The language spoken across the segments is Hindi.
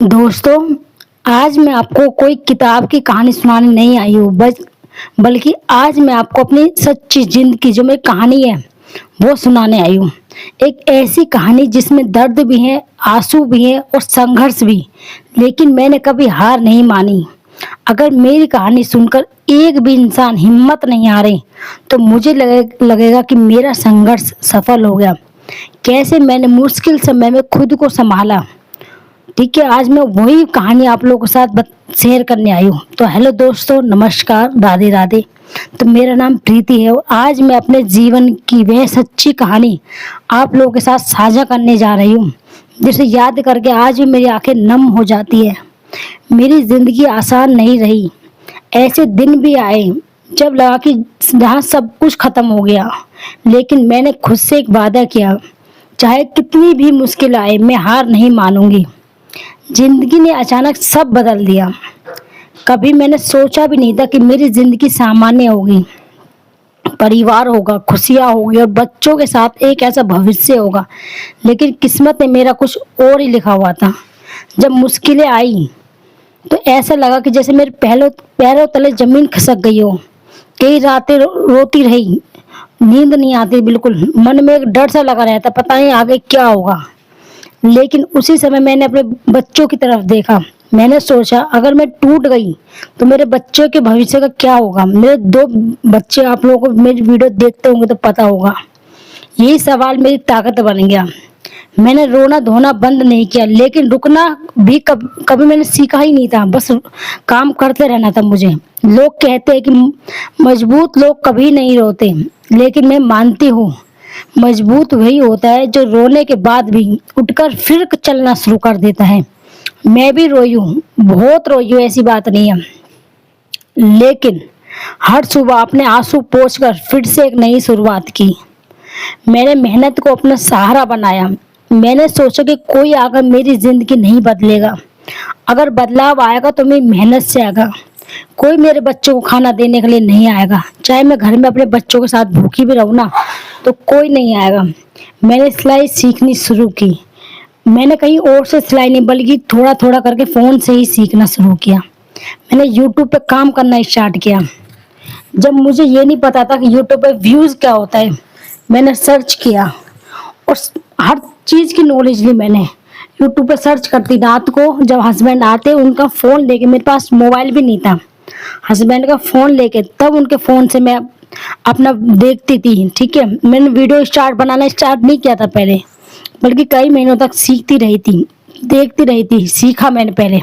दोस्तों, आज मैं आपको कोई किताब की कहानी सुनाने नहीं आई हूँ बल्कि आज मैं आपको अपनी सच्ची ज़िंदगी जो मेरी कहानी है वो सुनाने आई हूँ। एक ऐसी कहानी जिसमें दर्द भी है, आंसू भी है और संघर्ष भी, लेकिन मैंने कभी हार नहीं मानी। अगर मेरी कहानी सुनकर एक भी इंसान हिम्मत नहीं हारे तो मुझे लगेगा कि मेरा संघर्ष सफल हो गया। कैसे मैंने मुश्किल समय में खुद को संभाला। ठीक है, आज मैं वही कहानी आप लोगों के साथ शेयर करने आई हूँ। तो हेलो दोस्तों, नमस्कार, राधे राधे। तो मेरा नाम प्रीति है और आज मैं अपने जीवन की वह सच्ची कहानी आप लोगों के साथ साझा करने जा रही हूँ, जिसे याद करके आज भी मेरी आंखें नम हो जाती है। मेरी ज़िंदगी आसान नहीं रही। ऐसे दिन भी आए जब लगा कि जहाँ सब कुछ खत्म हो गया, लेकिन मैंने खुद से एक वादा किया, चाहे कितनी भी मुश्किल आए मैं हार नहीं मानूंगी। जिंदगी ने अचानक सब बदल दिया। कभी मैंने सोचा भी नहीं था कि मेरी जिंदगी सामान्य होगी, परिवार होगा, खुशियाँ होगी और बच्चों के साथ एक ऐसा भविष्य होगा। लेकिन किस्मत ने मेरा कुछ और ही लिखा हुआ था। जब मुश्किलें आई तो ऐसा लगा कि जैसे मेरे पैरों तले जमीन खिसक गई हो। कई रातें रोती रही, नींद नहीं आती बिल्कुल। मन में एक डर सा लगा रहता, पता नहीं आगे क्या होगा। लेकिन उसी समय मैंने अपने बच्चों की तरफ देखा। मैंने सोचा, अगर मैं टूट गई तो मेरे बच्चों के भविष्य का क्या होगा। मेरे दो बच्चे, आप लोगों को मेरी वीडियो देखते होंगे तो पता होगा। यही सवाल मेरी ताकत बन गया। मैंने रोना धोना बंद नहीं किया, लेकिन रुकना भी कभी मैंने सीखा ही नहीं था। बस काम करते रहना था मुझे। लोग कहते हैं कि मजबूत लोग कभी नहीं रोते, लेकिन मैं मानती हूँ मजबूत वही होता है जो रोने के बाद भी उठकर फिर चलना शुरू कर देता है। मैं भी रोई हूँ, बहुत रोई हूँ, ऐसी बात नहीं है। लेकिन हर सुबह अपने आंसू पोंछकर फिर से एक नई शुरुआत की। मैंने मेहनत को अपना सहारा बनाया। मैंने सोचा कि कोई आकर मेरी जिंदगी नहीं बदलेगा। अगर बदलाव आएगा तो मेरी मेहनत से आएगा। कोई मेरे बच्चों को खाना देने के लिए नहीं आएगा। चाहे मैं घर में अपने बच्चों के साथ भूखी भी रहूँ ना, तो कोई नहीं आएगा। मैंने सिलाई सीखनी शुरू की। मैंने कहीं और से सिलाई नहीं, बल्कि थोड़ा थोड़ा करके फ़ोन से ही सीखना शुरू किया। मैंने यूट्यूब पे काम करना स्टार्ट किया। जब मुझे ये नहीं पता था कि यूट्यूब पे व्यूज़ क्या होता है, मैंने सर्च किया और हर चीज़ की नॉलेज ली मैंने। यूट्यूब पे सर्च करती, रात को जब हस्बैंड आते उनका फ़ोन लेके, मेरे पास मोबाइल भी नहीं था, हस्बैंड का फ़ोन लेके तब उनके फ़ोन से मैं अपना देखती थी। ठीक है, मैंने वीडियो बनाना स्टार्ट नहीं किया था पहले, बल्कि कई महीनों तक सीखती रही थी, देखती रही थी। सीखा मैंने पहले।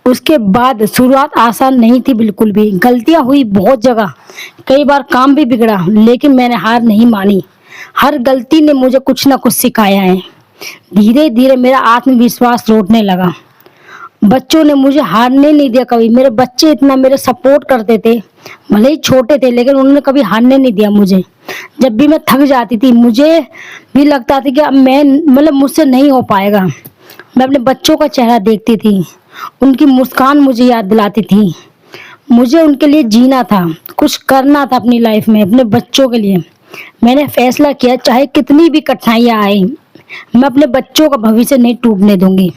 उसके बाद शुरुआत आसान नहीं थी बिल्कुल भी। गलतियां हुई बहुत जगह, कई बार काम भी बिगड़ा, लेकिन मैंने हार नहीं मानी। हर गलती ने मुझे कुछ ना कुछ सिखाया है। धीरे धीरे मेरा आत्मविश्वास लौटने लगा। बच्चों ने मुझे हारने नहीं दिया कभी। मेरे बच्चे इतना मेरे सपोर्ट करते थे, भले ही छोटे थे, लेकिन उन्होंने कभी हारने नहीं दिया मुझे। जब भी मैं थक जाती थी, मुझे भी लगता था कि अब मैं मुझसे नहीं हो पाएगा, मैं अपने बच्चों का चेहरा देखती थी, उनकी मुस्कान मुझे याद दिलाती थी। मुझे उनके लिए जीना था, कुछ करना था अपनी लाइफ में, अपने बच्चों के लिए। मैंने फैसला किया, चाहे कितनी भी कठिनाइयाँ आए, मैं अपने बच्चों का भविष्य नहीं टूटने दूंगी।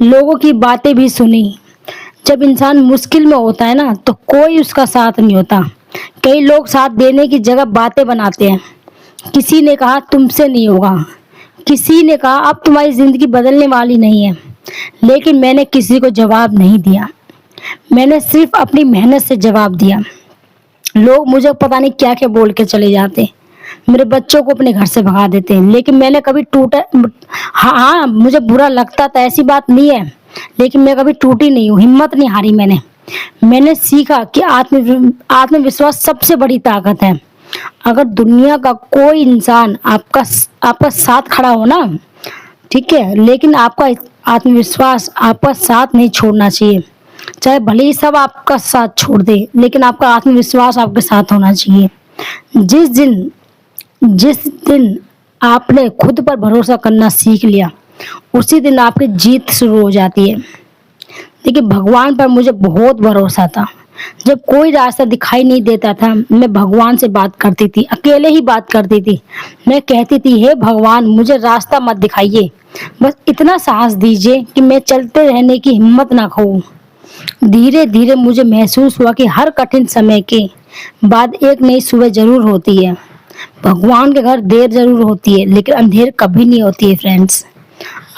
लोगों की बातें भी सुनी। जब इंसान मुश्किल में होता है ना, तो कोई उसका साथ नहीं होता। कई लोग साथ देने की जगह बातें बनाते हैं। किसी ने कहा तुमसे नहीं होगा, किसी ने कहा अब तुम्हारी जिंदगी बदलने वाली नहीं है। लेकिन मैंने किसी को जवाब नहीं दिया, मैंने सिर्फ अपनी मेहनत से जवाब दिया। लोग मुझे पता नहीं क्या क्या बोल के चले जाते, मेरे बच्चों को अपने घर से भगा देते हैं, लेकिन मैंने कभी टूटा। हाँ, मुझे बुरा लगता था, ऐसी बात नहीं है, लेकिन मैं कभी टूटी नहीं हूँ, हिम्मत नहीं हारी मैंने सीखा कि आत्मविश्वास सबसे बड़ी ताकत है। अगर दुनिया का कोई इंसान आपका साथ खड़ा हो ना, ठीक है, लेकिन आपका आत्मविश्वास आपका साथ नहीं छोड़ना चाहिए। चाहे भले ही सब आपका साथ छोड़ दे, लेकिन आपका आत्मविश्वास आपके साथ होना चाहिए। जिस दिन आपने खुद पर भरोसा करना सीख लिया, उसी दिन आपकी जीत शुरू हो जाती है। देखिए, भगवान पर मुझे बहुत भरोसा था। जब कोई रास्ता दिखाई नहीं देता था, मैं भगवान से बात करती थी, अकेले ही बात करती थी। मैं कहती थी, हे भगवान, मुझे रास्ता मत दिखाइए, बस इतना साहस दीजिए कि मैं चलते रहने की हिम्मत ना खोऊं। धीरे धीरे मुझे महसूस हुआ कि हर कठिन समय के बाद एक नई सुबह जरूर होती है। भगवान के घर देर जरूर होती है, लेकिन अंधेर कभी नहीं होती है फ्रेंड्स।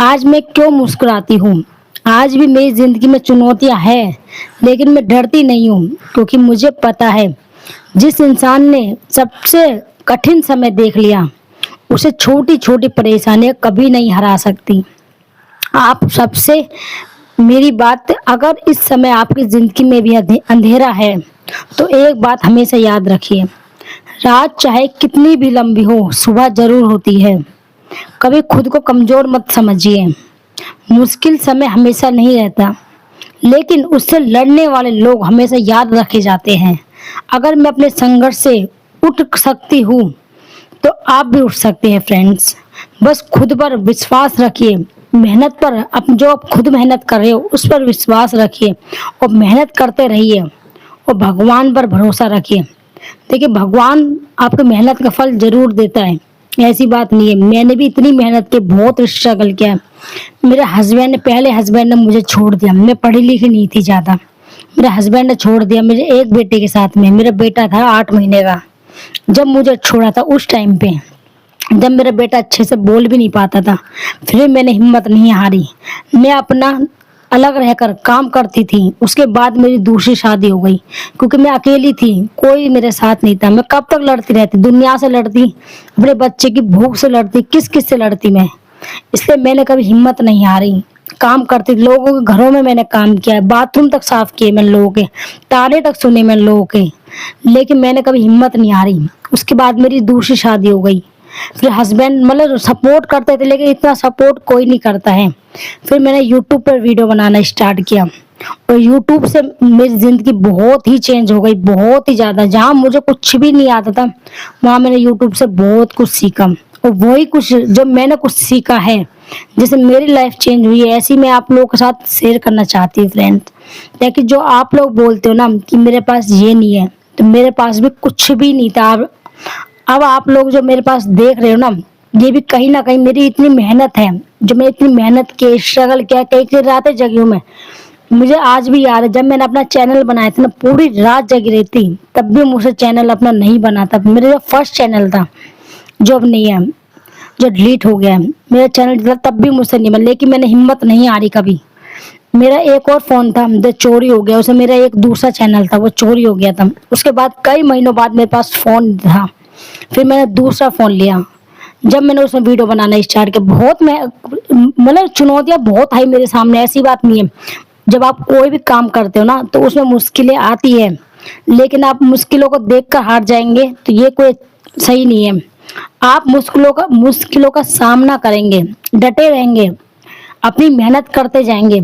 आज मैं क्यों मुस्कुराती हूँ? आज भी मेरी जिंदगी में चुनौतियां हैं, लेकिन मैं डरती नहीं हूँ, क्योंकि मुझे पता है जिस इंसान ने सबसे कठिन समय देख लिया, उसे छोटी छोटी परेशानियां कभी नहीं हरा सकती। आप सबसे मेरी बात, अगर इस समय आपकी जिंदगी में भी अंधेरा है, तो एक बात हमेशा याद रखिए, रात चाहे कितनी भी लंबी हो, सुबह जरूर होती है। कभी खुद को कमजोर मत समझिए। मुश्किल समय हमेशा नहीं रहता, लेकिन उससे लड़ने वाले लोग हमेशा याद रखे जाते हैं। अगर मैं अपने संघर्ष से उठ सकती हूँ, तो आप भी उठ सकते हैं फ्रेंड्स। बस खुद पर विश्वास रखिए, मेहनत पर, अब जो आप खुद मेहनत कर रहे हो उस पर विश्वास रखिए और मेहनत करते रहिए और भगवान पर भरोसा रखिए। देखिए, भगवान आपकी मेहनत का फल जरूर देता है, ऐसी बात नहीं है। मैंने भी इतनी मेहनत की, बहुत स्ट्रगल किया। मेरे पहले हस्बैंड ने मुझे छोड़ दिया, मैं पढ़ी लिखी नहीं थी ज़्यादा। मेरे हस्बैंड ने छोड़ दिया मेरे एक बेटे के साथ में। मेरा बेटा था 8 महीने का जब मुझे छोड़ा था, उस टाइम पे जब मेरा बेटा अच्छे से बोल भी नहीं पाता था। फिर मैंने हिम्मत नहीं हारी, मैं अपना अलग रहकर काम करती थी। उसके बाद मेरी दूसरी शादी हो गई, क्योंकि मैं अकेली थी, कोई मेरे साथ नहीं था। मैं कब तक लड़ती रहती, दुनिया से लड़ती, अपने बच्चे की भूख से लड़ती, किस किस से लड़ती मैं। इसलिए मैंने कभी हिम्मत नहीं हारी, काम करती। लोगों के घरों में मैंने काम किया है, बाथरूम तक साफ किए मैंने, लोगों के ताने तक सुने मैंने लोगों के, लेकिन मैंने कभी हिम्मत नहीं हारी। उसके बाद मेरी दूसरी शादी हो गई। फिर हस्बैंड मतलब सपोर्ट करते थे, लेकिन इतना सपोर्ट कोई नहीं करता है। फिर मैंने यूट्यूब पर वीडियो बनाना स्टार्ट किया और यूट्यूब से मेरी ज़िंदगी बहुत ही चेंज हो गई, बहुत ही ज़्यादा। जहाँ मुझे कुछ भी नहीं आता था, वहाँ मैंने यूट्यूब से बहुत कुछ सीखा, और वही कुछ जो मैंने कुछ सीखा है, जैसे मेरी लाइफ चेंज हुई है, ऐसी मैं आप लोगों के साथ शेयर करना चाहती हूँ फ्रेंड्स। ताकि जो आप लोग बोलते हो ना कि मेरे पास ये नहीं है, तो मेरे पास भी कुछ भी नहीं था। अब आप लोग जो मेरे पास देख रहे हो ना, ये भी कहीं ना कहीं मेरी इतनी मेहनत है, जो मैं इतनी मेहनत के स्ट्रगल किया, कई कई रातें जगी हूँ मैं। मुझे आज भी याद है जब मैंने अपना चैनल बनाया था ना, पूरी रात जगी रहती, तब भी मुझसे चैनल अपना नहीं बना था। मेरा जो फर्स्ट चैनल था, जो अब नहीं है, जो डिलीट हो गया है, मेरा चैनल तब भी मुझसे नहीं बना, लेकिन मैंने हिम्मत नहीं हारी कभी। मेरा एक और फोन था जो चोरी हो गया, उसे मेरा एक दूसरा चैनल था वो चोरी हो गया था। उसके बाद कई महीनों बाद मेरे पास फोन था, फिर मैंने दूसरा फोन लिया। जब मैंने उसमें वीडियो बनाना स्टार्ट किया, बहुत मैं मतलब चुनौतियां बहुत आई मेरे सामने, ऐसी बात नहीं है। जब आप कोई भी काम करते हो ना, तो उसमें मुश्किलें आती है, लेकिन आप मुश्किलों को देखकर हार जाएंगे तो ये कोई सही नहीं है। आप मुश्किलों का सामना करेंगे, डटे रहेंगे, अपनी मेहनत करते जाएंगे,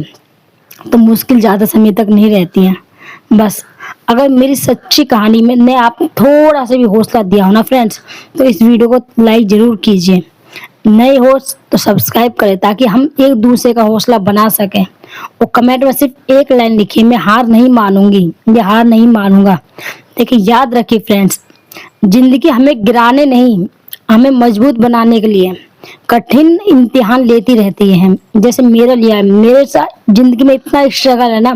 तो मुश्किल ज़्यादा समय तक नहीं रहती है। बस अगर मेरी सच्ची कहानी में ने आप थोड़ा सा भी हौसला दिया हो ना फ्रेंड्स, तो इस वीडियो को लाइक ज़रूर कीजिए। नए हो तो सब्सक्राइब करें, ताकि हम एक दूसरे का हौसला बना सकें। और कमेंट में सिर्फ एक लाइन लिखिए, मैं हार नहीं मानूंगी, ये हार नहीं मानूंगा। देखिए, याद रखिए फ्रेंड्स, जिंदगी हमें गिराने नहीं, हमें मजबूत बनाने के लिए कठिन इम्तिहान लेती रहती है। जैसे मेरा लिया है, मेरे साथ जिंदगी में इतना स्ट्रगल है ना,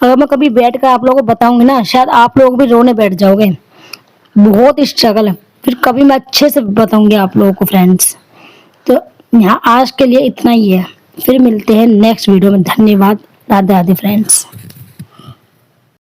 अगर मैं कभी बैठ कर आप लोगों को बताऊंगी ना, शायद आप लोग भी रोने बैठ जाओगे। बहुत स्ट्रगल है, फिर कभी मैं अच्छे से बताऊंगी आप लोगों को फ्रेंड्स। तो यहाँ आज के लिए इतना ही है, फिर मिलते हैं नेक्स्ट वीडियो में। धन्यवाद, राधे राधे फ्रेंड्स।